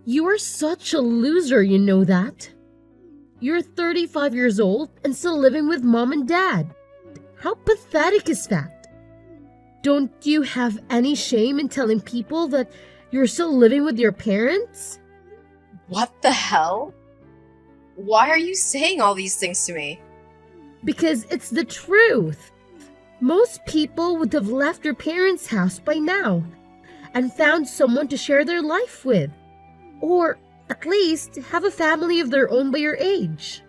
You are such a loser, you know that? You're 35 years old and still living with mom and dad. How pathetic is that? Don't you have any shame in telling people that you're still living with your parents? What the hell? Why are you saying all these things to me? Because it's the truth. Most people would have left their parents' house by now and found someone to share their life with. Or at least have a family of their own by your age.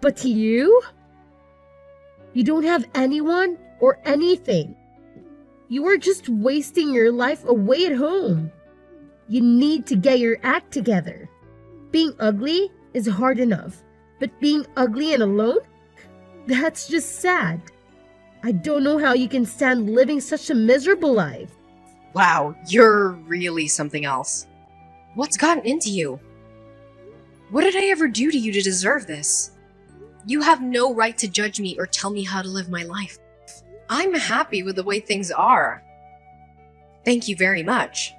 But you? You don't have anyone or anything. You are just wasting your life away at home. You need to get your act together. Being ugly is hard enough, but being ugly and alone? That's just sad. I don't know how you can stand living such a miserable life. Wow, you're really something else. What's gotten into you? What did I ever do to you to deserve this? You have no right to judge me or tell me how to live my life. I'm happy with the way things are. Thank you very much.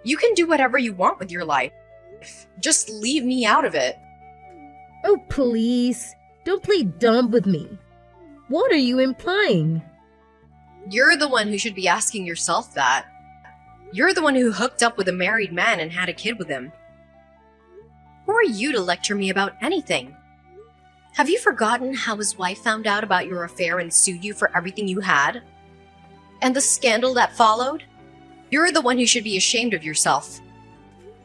You can do whatever you want with your life. Just leave me out of it. Oh, please. Don't play dumb with me. What are you implying? You're the one who should be asking yourself that. You're the one who hooked up with a married man and had a kid with him. Who are you to lecture me about anything? Have you forgotten how his wife found out about your affair and sued you for everything you had? And the scandal that followed? You're the one who should be ashamed of yourself.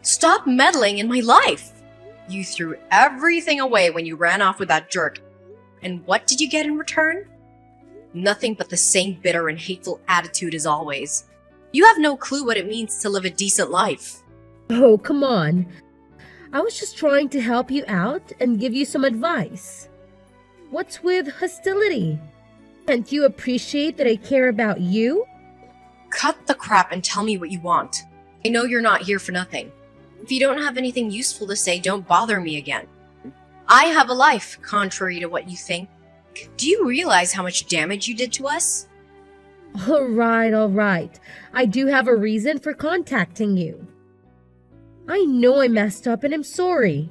Stop meddling in my life! You threw everything away when you ran off with that jerk. And what did you get in return? Nothing but the same bitter and hateful attitude as always. You have no clue what it means to live a decent life. Oh, come on. I was just trying to help you out and give you some advice. What's with hostility? Can't you appreciate that I care about you? Cut the crap and tell me what you want. I know you're not here for nothing. If you don't have anything useful to say, don't bother me again. I have a life, contrary to what you think. Do you realize how much damage you did to us? All right. I do have a reason for contacting you. I know I messed up and I'm sorry.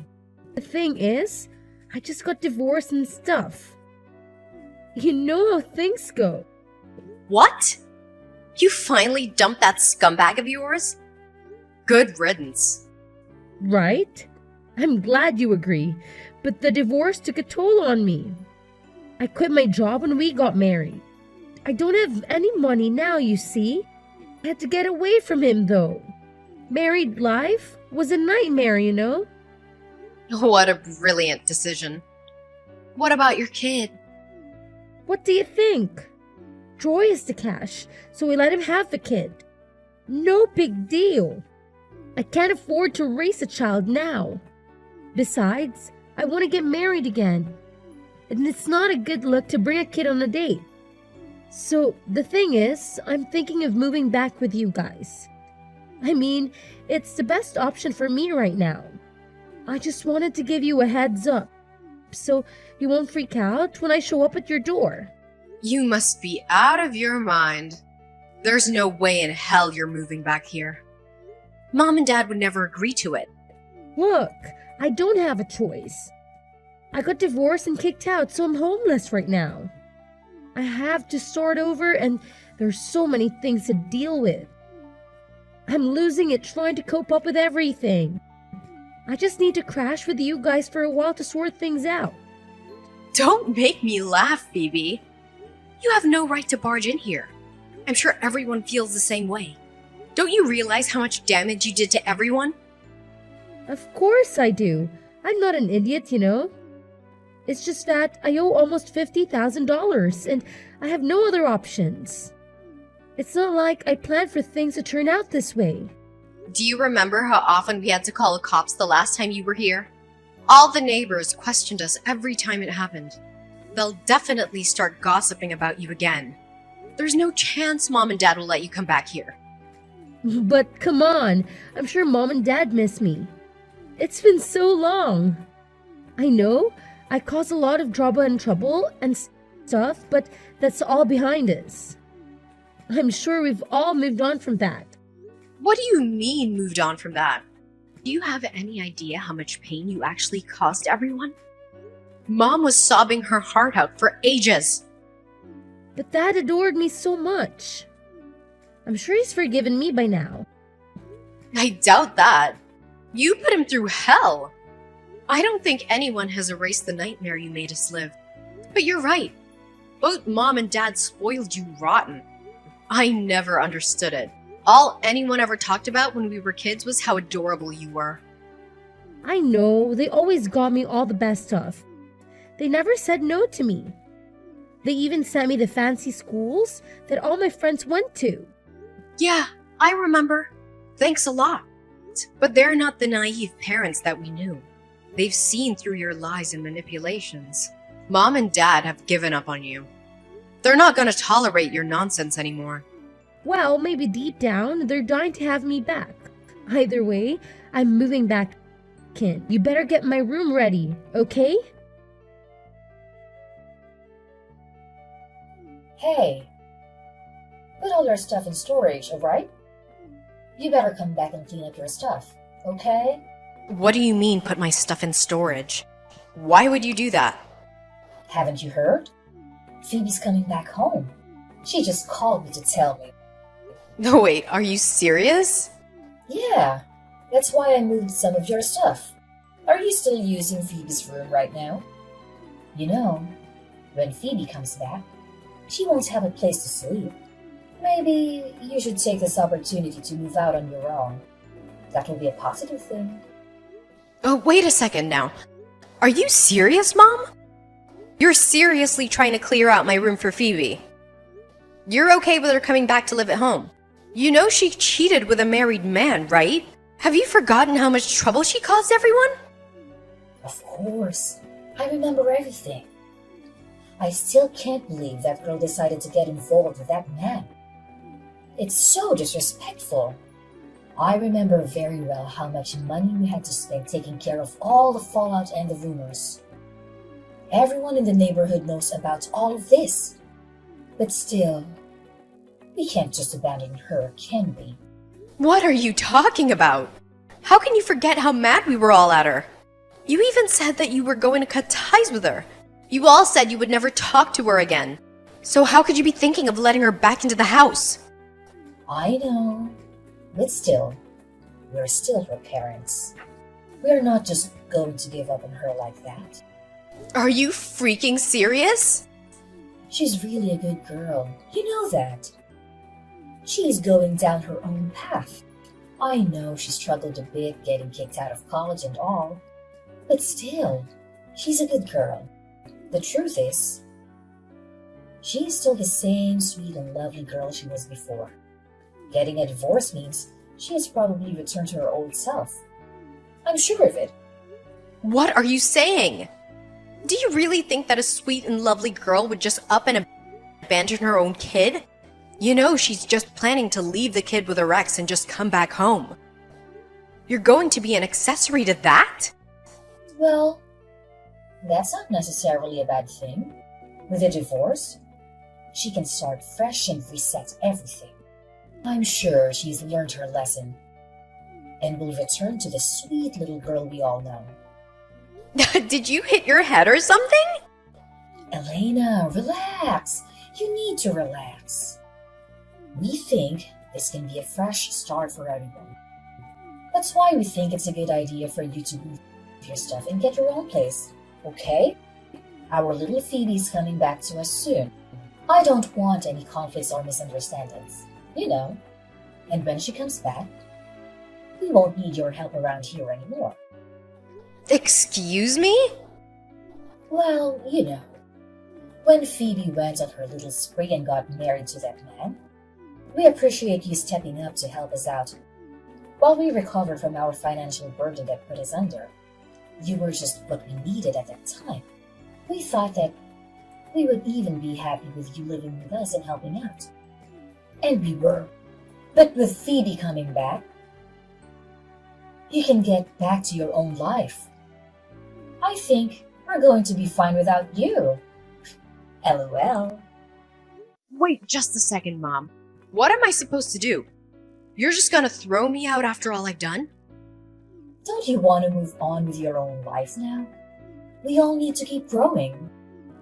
The thing is, I just got divorced and stuff. You know how things go. What? You finally dumped that scumbag of yours? Good riddance. Right? I'm glad you agree, but the divorce took a toll on me. I quit my job when we got married. I don't have any money now, you see. I had to get away from him, though. Married life was a nightmare, you know? What a brilliant decision. What about your kid? What do you think? Troy is the cash, so we let him have the kid. No big deal. I can't afford to raise a child now. Besides, I want to get married again. And it's not a good look to bring a kid on a date. So, the thing is, I'm thinking of moving back with you guys. I mean, it's the best option for me right now. I just wanted to give you a heads up, so you won't freak out when I show up at your door. You must be out of your mind. There's no way in hell you're moving back here. Mom and Dad would never agree to it. Look, I don't have a choice. I got divorced and kicked out, so I'm homeless right now. I have to start over and there's so many things to deal with. I'm losing it trying to cope up with everything. I just need to crash with you guys for a while to sort things out. Don't make me laugh, Phoebe. You have no right to barge in here. I'm sure everyone feels the same way. Don't you realize how much damage you did to everyone? Of course I do. I'm not an idiot, you know. It's just that I owe almost $50,000 and I have no other options. It's not like I planned for things to turn out this way. Do you remember how often we had to call the cops the last time you were here? All the neighbors questioned us every time it happened. They'll definitely start gossiping about you again. There's no chance Mom and Dad will let you come back here. But come on, I'm sure Mom and Dad miss me. It's been so long. I know, I caused a lot of drama and trouble and stuff, but that's all behind us. I'm sure we've all moved on from that. What do you mean, moved on from that? Do you have any idea how much pain you actually caused everyone? Mom was sobbing her heart out for ages. But Dad adored me so much. I'm sure he's forgiven me by now. I doubt that. You put him through hell. I don't think anyone has erased the nightmare you made us live. But you're right. Both Mom and Dad spoiled you rotten. I never understood it. All anyone ever talked about when we were kids was how adorable you were. I know, they always got me all the best stuff. They never said no to me. They even sent me to fancy schools that all my friends went to. Yeah, I remember. Thanks a lot. But they're not the naive parents that we knew. They've seen through your lies and manipulations. Mom and Dad have given up on you. They're not going to tolerate your nonsense anymore. Well, maybe deep down, they're dying to have me back. Either way, I'm moving back in. You better get my room ready, okay? Hey, put all your stuff in storage, alright? You better come back and clean up your stuff, okay? What do you mean, put my stuff in storage? Why would you do that? Haven't you heard? Phoebe's coming back home. She just called me to tell me. No, wait, are you serious? Yeah, that's why I moved some of your stuff. Are you still using Phoebe's room right now? You know, when Phoebe comes back, she won't have a place to sleep. Maybe you should take this opportunity to move out on your own. That will be a positive thing. Oh, wait a second now. Are you serious, Mom? You're seriously trying to clear out my room for Phoebe. You're okay with her coming back to live at home. You know she cheated with a married man, right? Have you forgotten how much trouble she caused everyone? Of course. I remember everything. I still can't believe that girl decided to get involved with that man. It's so disrespectful. I remember very well how much money we had to spend taking care of all the fallout and the rumors. Everyone in the neighborhood knows about all of this. But still, we can't just abandon her, can we? What are you talking about? How can you forget how mad we were all at her? You even said that you were going to cut ties with her. You all said you would never talk to her again. So how could you be thinking of letting her back into the house? I know, but still, we're still her parents. We're not just going to give up on her like that. Are you freaking serious? She's really a good girl. You know that. She's going down her own path. I know she struggled a bit getting kicked out of college and all, but still, she's a good girl. The truth is, she's still the same sweet and lovely girl she was before. Getting a divorce means she has probably returned to her old self. I'm sure of it. What are you saying? Do you really think that a sweet and lovely girl would just up and abandon her own kid? You know she's just planning to leave the kid with her ex and just come back home. You're going to be an accessory to that? Well, that's not necessarily a bad thing. With a divorce, she can start fresh and reset everything. I'm sure she's learned her lesson and will return to the sweet little girl we all know. Did you hit your head or something? Elena, relax. You need to relax. We think this can be a fresh start for everyone. That's why we think it's a good idea for you to move your stuff and get your own place, okay? Our little Phoebe's coming back to us soon. I don't want any conflicts or misunderstandings, you know. And when she comes back, we won't need your help around here anymore. Excuse me? Well, you know, when Phoebe went on her little spree and got married to that man, we appreciate you stepping up to help us out while we recover from our financial burden that put us under. You were just what we needed at that time. We thought that we would even be happy with you living with us and helping out. And we were. But with Phoebe coming back, you can get back to your own life. I think we're going to be fine without you. LOL. Wait just a second, Mom. What am I supposed to do? You're just gonna throw me out after all I've done? Don't you want to move on with your own life now? We all need to keep growing.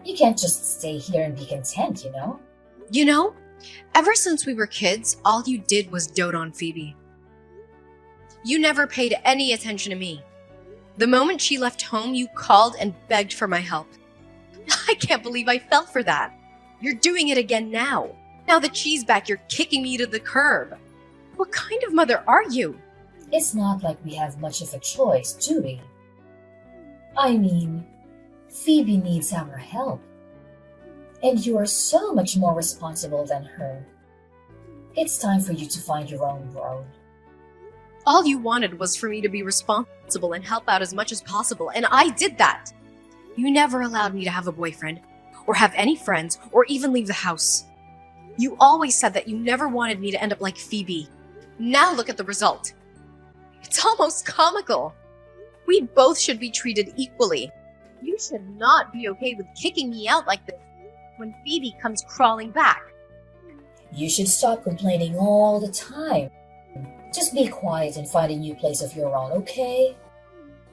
You can't just stay here and be content, you know? You know, ever since we were kids, all you did was dote on Phoebe. You never paid any attention to me. The moment she left home, you called and begged for my help. I can't believe I fell for that. You're doing it again now. Now that she's back, you're kicking me to the curb. What kind of mother are you? It's not like we have much of a choice, do we? I mean, Phoebe needs our help. And you are so much more responsible than her. It's time for you to find your own road. All you wanted was for me to be responsible and help out as much as possible, and I did that. You never allowed me to have a boyfriend, or have any friends, or even leave the house. You always said that you never wanted me to end up like Phoebe. Now look at the result. It's almost comical. We both should be treated equally. You should not be okay with kicking me out like this when Phoebe comes crawling back. You should stop complaining all the time. Just be quiet and find a new place of your own, okay?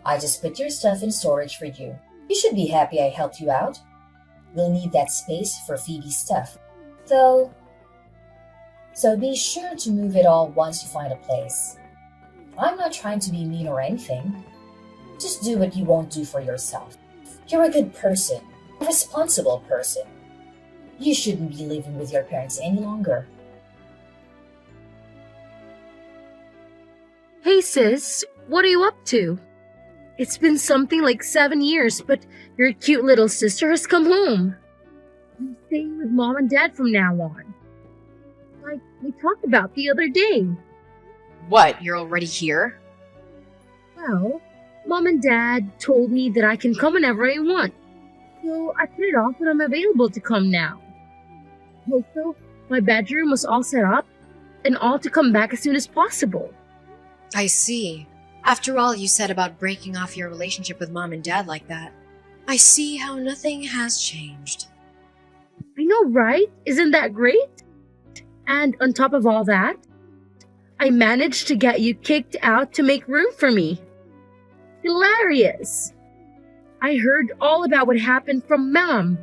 I just put your stuff in storage for you. You should be happy I helped you out. We'll need that space for Phoebe's stuff, though. So be sure to move it all once you find a place. I'm not trying to be mean or anything. Just do what you won't do for yourself. You're a good person, a responsible person. You shouldn't be living with your parents any longer. Hey sis, what are you up to? It's been something like 7 years, but your cute little sister has come home. I'm staying with mom and dad from now on. Like we talked about the other day. What, you're already here? Well, mom and dad told me that I can come whenever I want. So I put it off when I'm available to come now. Also, my bedroom was all set up and all to come back as soon as possible. I see. After all you said about breaking off your relationship with mom and dad like that, I see how nothing has changed. I know, right? Isn't that great? And on top of all that, I managed to get you kicked out to make room for me. Hilarious! I heard all about what happened from Mom.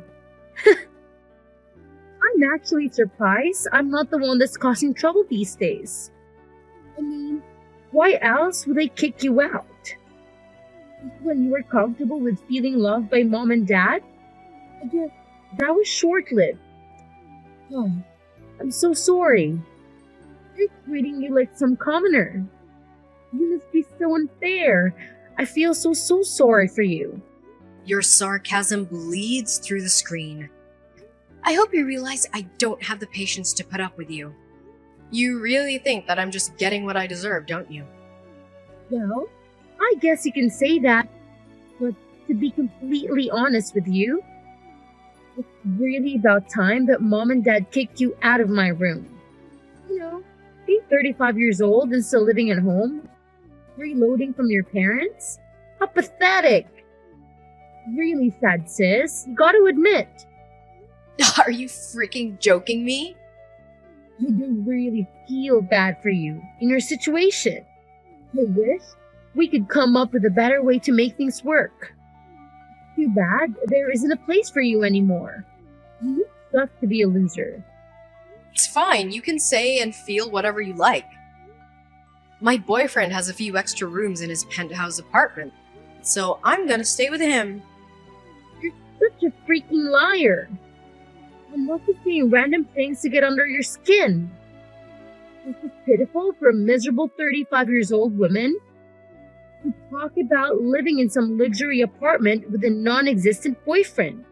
I'm actually surprised I'm not the one that's causing trouble these days. I mean, why else would they kick you out? When you were comfortable with feeling loved by Mom and Dad? I guess that was short-lived. Oh, I'm so sorry. They're treating you like some commoner. You must be so unfair. I feel so sorry for you. Your sarcasm bleeds through the screen. I hope you realize I don't have the patience to put up with you. You really think that I'm just getting what I deserve, don't you? Well, I guess you can say that, but to be completely honest with you, it's really about time that Mom and Dad kicked you out of my room. You know, being 35 years old and still living at home, reloading from your parents? How pathetic! Really sad, sis. You gotta admit. Are you freaking joking me? I do really feel bad for you in your situation. I wish we could come up with a better way to make things work. Too bad there isn't a place for you anymore. You suck to be a loser. It's fine, you can say and feel whatever you like. My boyfriend has a few extra rooms in his penthouse apartment, so I'm gonna stay with him. You're such a freaking liar. I'm not just saying random things to get under your skin. This is pitiful for a miserable 35 years old woman to talk about living in some luxury apartment with a non-existent boyfriend.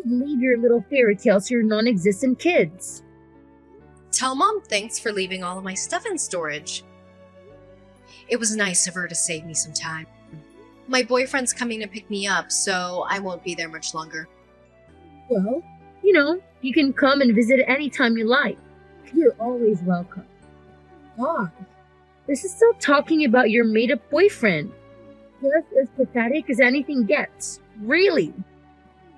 Leave your little fairy tales to your non-existent kids. Tell Mom thanks for leaving all of my stuff in storage. It was nice of her to save me some time. My boyfriend's coming to pick me up, so I won't be there much longer. Well, you know, you can come and visit anytime you like. You're always welcome. Gosh, this is still talking about your made-up boyfriend. Just as pathetic as anything gets. Really.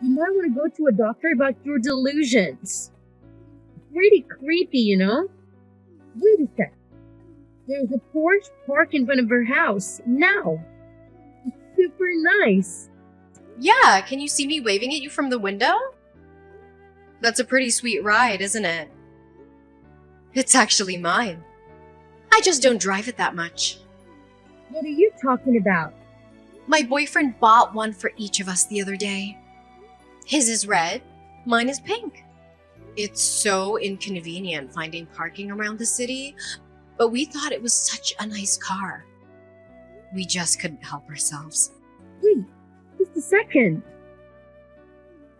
You might want to go to a doctor about your delusions. Pretty creepy, you know? Wait a sec. There's a Porsche parked in front of her house now. It's super nice. Yeah, can you see me waving at you from the window? That's a pretty sweet ride, isn't it? It's actually mine. I just don't drive it that much. What are you talking about? My boyfriend bought one for each of us the other day. His is red, mine is pink. It's so inconvenient finding parking around the city, but we thought it was such a nice car. We just couldn't help ourselves. Wait, just a second.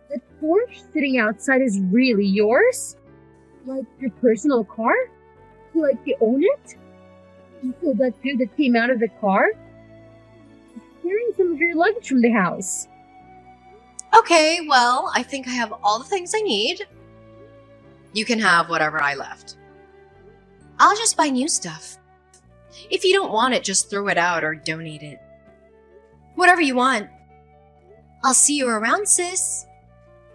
The Porsche sitting outside is really yours? Like your personal car? Like you own it? You saw that dude that came out of the car? He's carrying some of your luggage from the house. Okay, well, I think I have all the things I need. You can have whatever I left. I'll just buy new stuff. If you don't want it, just throw it out or donate it. Whatever you want. I'll see you around, sis.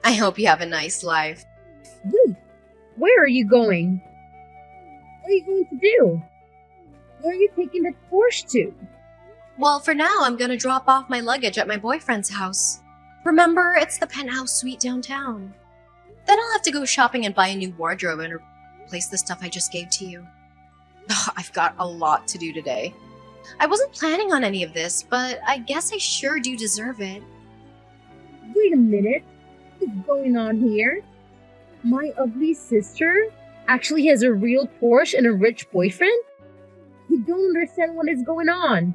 I hope you have a nice life. Wait, where are you going? What are you going to do? Where are you taking the Porsche to? Well, for now, I'm gonna drop off my luggage at my boyfriend's house. Remember, it's the penthouse suite downtown. Then I'll have to go shopping and buy a new wardrobe and replace the stuff I just gave to you. I've got a lot to do today. I wasn't planning on any of this, but I guess I sure do deserve it. Wait a minute. What's going on here? My ugly sister actually has a real Porsche and a rich boyfriend? You don't understand what is going on.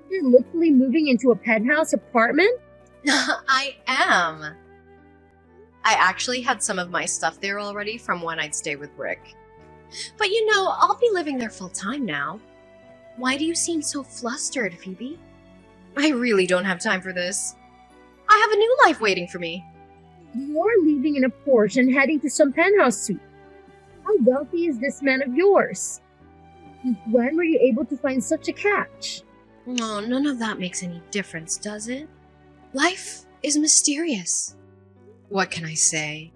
You're literally moving into a penthouse apartment? I am. I actually had some of my stuff there already from when I'd stay with Rick. But you know, I'll be living there full time now. Why do you seem so flustered, Phoebe? I really don't have time for this. I have a new life waiting for me. You're leaving in a Porsche and heading to some penthouse suite. How wealthy is this man of yours? Since when were you able to find such a catch? Oh, none of that makes any difference, does it? Life is mysterious. What can I say?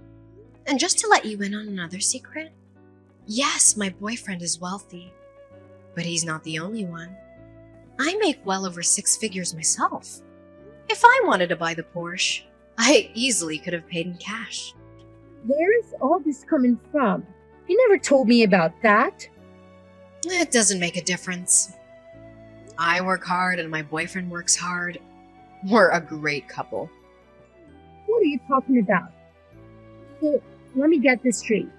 And just to let you in on another secret, yes, my boyfriend is wealthy, but he's not the only one. I make well over 6 figures myself. If I wanted to buy the Porsche, I easily could have paid in cash. Where is all this coming from? You never told me about that. It doesn't make a difference. I work hard and my boyfriend works hard. We're a great couple. What are you talking about? So, let me get this straight.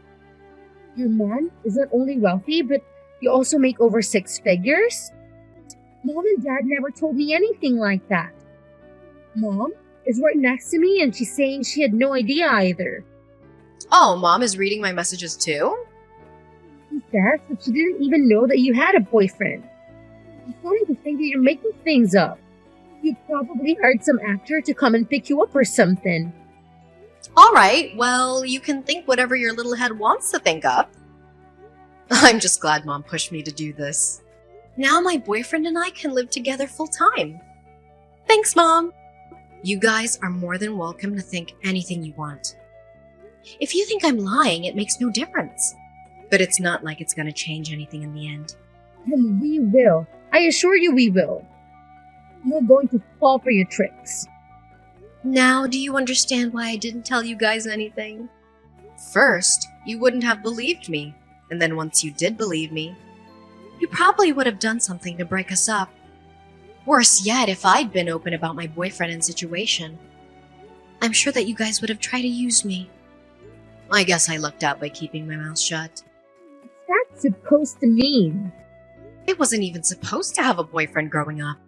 Your man is not only wealthy, but you also make over 6 figures? Mom and Dad never told me anything like that. Mom is right next to me and she's saying she had no idea either. Oh, Mom is reading my messages too? She says that she didn't even know that you had a boyfriend. I'm starting to think that you're making things up. You probably hired some actor to come and pick you up or something. Alright, well, you can think whatever your little head wants to think of. I'm just glad Mom pushed me to do this. Now my boyfriend and I can live together full time. Thanks, Mom. You guys are more than welcome to think anything you want. If you think I'm lying, it makes no difference. But it's not like it's gonna change anything in the end. And we will. I assure you we will. You're going to fall for your tricks. Now, do you understand why I didn't tell you guys anything? First, you wouldn't have believed me. And then once you did believe me, you probably would have done something to break us up. Worse yet, if I'd been open about my boyfriend and situation, I'm sure that you guys would have tried to use me. I guess I lucked out by keeping my mouth shut. What's that supposed to mean? I wasn't even supposed to have a boyfriend growing up.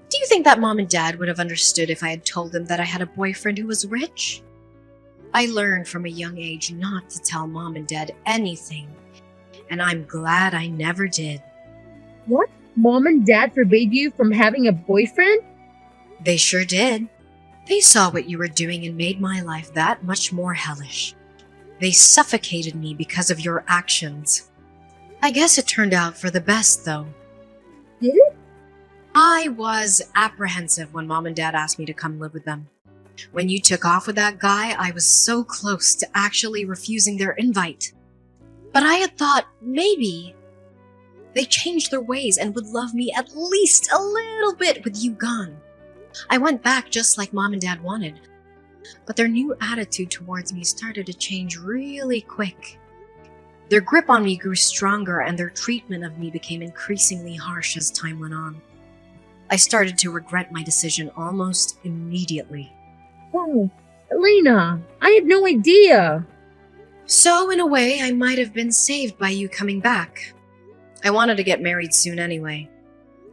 Do you think that Mom and Dad would have understood if I had told them that I had a boyfriend who was rich? I learned from a young age not to tell Mom and Dad anything, and I'm glad I never did. What? Mom and Dad forbade you from having a boyfriend? They sure did. They saw what you were doing and made my life that much more hellish. They suffocated me because of your actions. I guess it turned out for the best, though. Did it? I was apprehensive when Mom and Dad asked me to come live with them. When you took off with that guy, I was so close to actually refusing their invite. But I had thought maybe They changed their ways and would love me at least a little bit with you gone. I went back just like Mom and Dad wanted, but their new attitude towards me started to change really quick. Their grip on me grew stronger and their treatment of me became increasingly harsh as time went on. I started to regret my decision almost immediately. Oh, Elena, I had no idea. So, in a way, I might have been saved by you coming back. I wanted to get married soon anyway.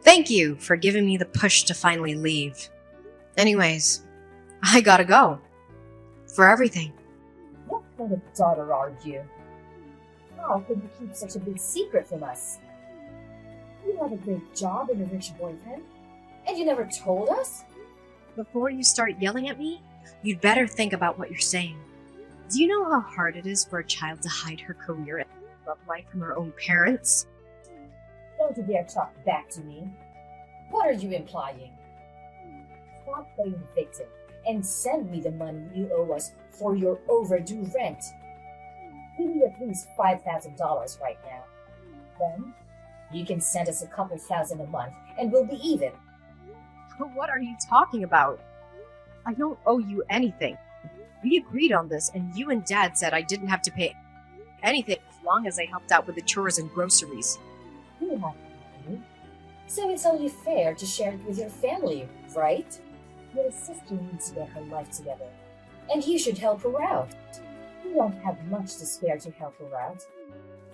Thank you for giving me the push to finally leave. Anyways, I gotta go. For everything. What kind of daughter are you? How could you keep such a big secret from us? You have a great job and a rich boyfriend, and you never told us? Before you start yelling at me, you'd better think about what you're saying. Do you know how hard it is for a child to hide her career and love life from her own parents? Don't you dare talk back to me. What are you implying? Stop playing victim and send me the money you owe us for your overdue rent. Give me at least $5,000 right now. Then, you can send us a couple thousand a month and we'll be even. What are you talking about? I don't owe you anything. We agreed on this and you and Dad said I didn't have to pay anything as long as I helped out with the chores and groceries. You have money, so it's only fair to share it with your family, right? Your sister needs to get her life together, and you should help her out. You don't have much to spare to help her out.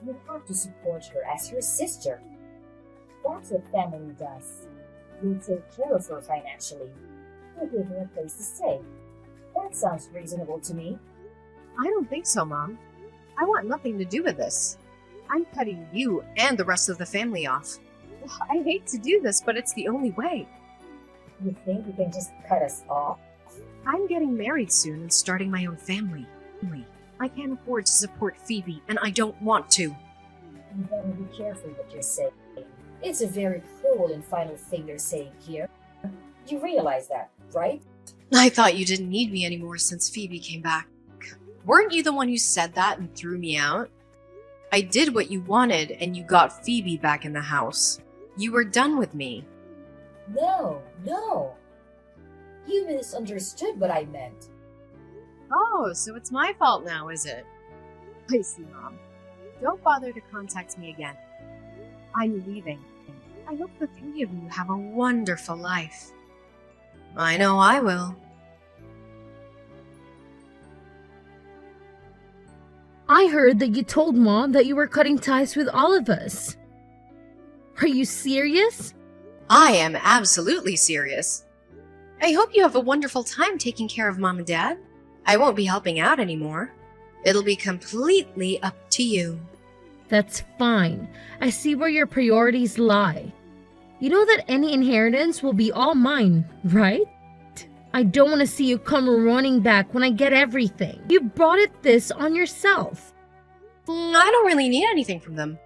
You have to support her as your sister. That's what family does. You take care of her financially. You give her a place to stay. That sounds reasonable to me. I don't think so, Mom. I want nothing to do with this. I'm cutting you and the rest of the family off. I hate to do this, but it's the only way. You think you can just cut us off? I'm getting married soon and starting my own family. I can't afford to support Phoebe, and I don't want to. You better be careful what you're saying. It's a very cruel and final thing you're saying here. You realize that, right? I thought you didn't need me anymore since Phoebe came back. Weren't you the one who said that and threw me out? I did what you wanted, and you got Phoebe back in the house. You were done with me. No. You misunderstood what I meant. Oh, so it's my fault now, is it? I see, Mom. Don't bother to contact me again. I'm leaving. I hope the three of you have a wonderful life. I know I will. I heard that you told Mom that you were cutting ties with all of us. Are you serious? I am absolutely serious. I hope you have a wonderful time taking care of Mom and Dad. I won't be helping out anymore. It'll be completely up to you. That's fine. I see where your priorities lie. You know that any inheritance will be all mine, right? I don't want to see you come running back when I get everything. You brought this on yourself. I don't really need anything from them.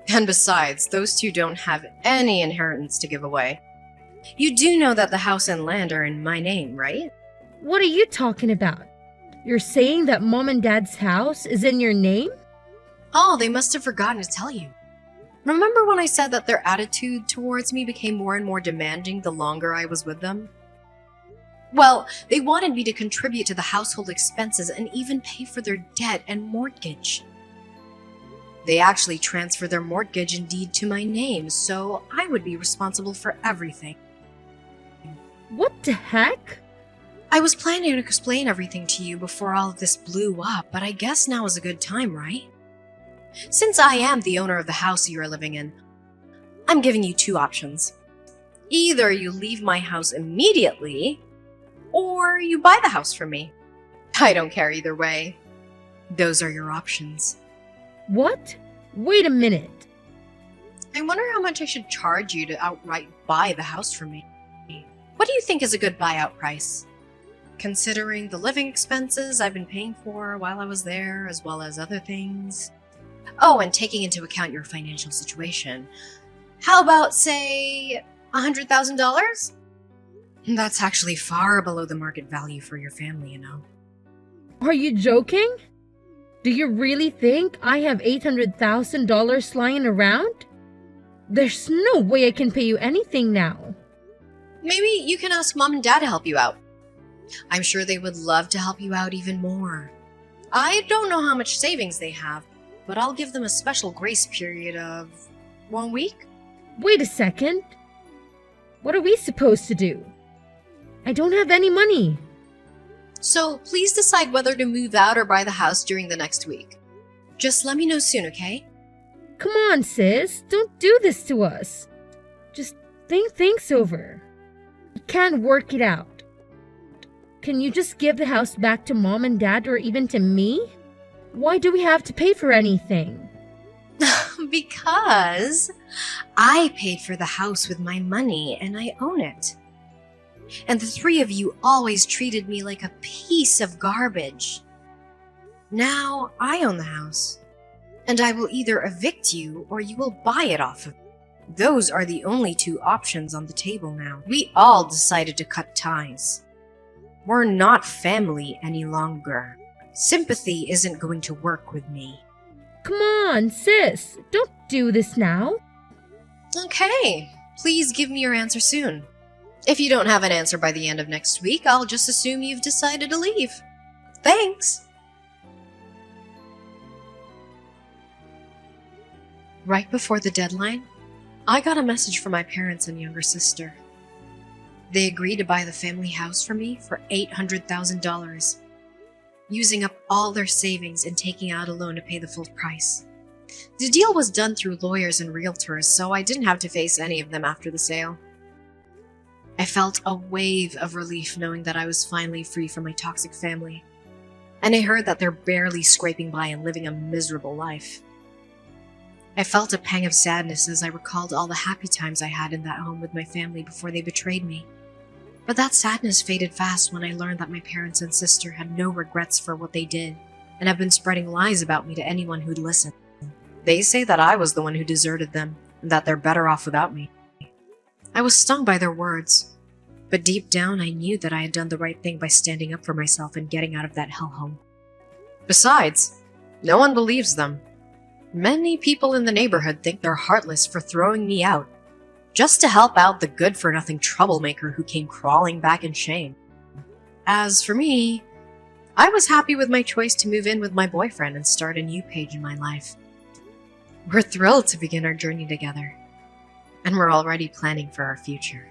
And besides, those two don't have any inheritance to give away. You do know that the house and land are in my name, right? What are you talking about? You're saying that Mom and Dad's house is in your name? Oh, they must have forgotten to tell you. Remember when I said that their attitude towards me became more and more demanding the longer I was with them? Well, they wanted me to contribute to the household expenses and even pay for their debt and mortgage. They actually transferred their mortgage and deed to my name, so I would be responsible for everything. What the heck? I was planning to explain everything to you before all of this blew up, but I guess now is a good time, right? Since I am the owner of the house you are living in, I'm giving you two options. Either you leave my house immediately, or you buy the house from me. I don't care either way. Those are your options. What? Wait a minute. I wonder how much I should charge you to outright buy the house from me. What do you think is a good buyout price? Considering the living expenses I've been paying for while I was there, as well as other things. Oh, and taking into account your financial situation. How about, say, $100,000? That's actually far below the market value for your family, you know. Are you joking? Do you really think I have $800,000 lying around? There's no way I can pay you anything now. Maybe you can ask Mom and Dad to help you out. I'm sure they would love to help you out even more. I don't know how much savings they have, but I'll give them a special grace period of 1 week. Wait a second. What are we supposed to do? I don't have any money. So please decide whether to move out or buy the house during the next week. Just let me know soon, okay? Come on, sis. Don't do this to us. Just think things over. We can't work it out. Can you just give the house back to Mom and Dad or even to me? Why do we have to pay for anything? Because I paid for the house with my money and I own it. And the three of you always treated me like a piece of garbage. Now I own the house, and I will either evict you or you will buy it off of me. Those are the only two options on the table now. We all decided to cut ties. We're not family any longer. Sympathy isn't going to work with me. Come on, sis. Don't do this now. Okay, please give me your answer soon. If you don't have an answer by the end of next week, I'll just assume you've decided to leave. Thanks! Right before the deadline, I got a message from my parents and younger sister. They agreed to buy the family house for me for $800,000, using up all their savings and taking out a loan to pay the full price. The deal was done through lawyers and realtors, so I didn't have to face any of them after the sale. I felt a wave of relief knowing that I was finally free from my toxic family, and I heard that they're barely scraping by and living a miserable life. I felt a pang of sadness as I recalled all the happy times I had in that home with my family before they betrayed me. But that sadness faded fast when I learned that my parents and sister had no regrets for what they did and have been spreading lies about me to anyone who'd listen. They say that I was the one who deserted them and that they're better off without me. I was stung by their words, but deep down I knew that I had done the right thing by standing up for myself and getting out of that hellhole. Besides, no one believes them. Many people in the neighborhood think they're heartless for throwing me out, just to help out the good-for-nothing troublemaker who came crawling back in shame. As for me, I was happy with my choice to move in with my boyfriend and start a new page in my life. We're thrilled to begin our journey together, and we're already planning for our future.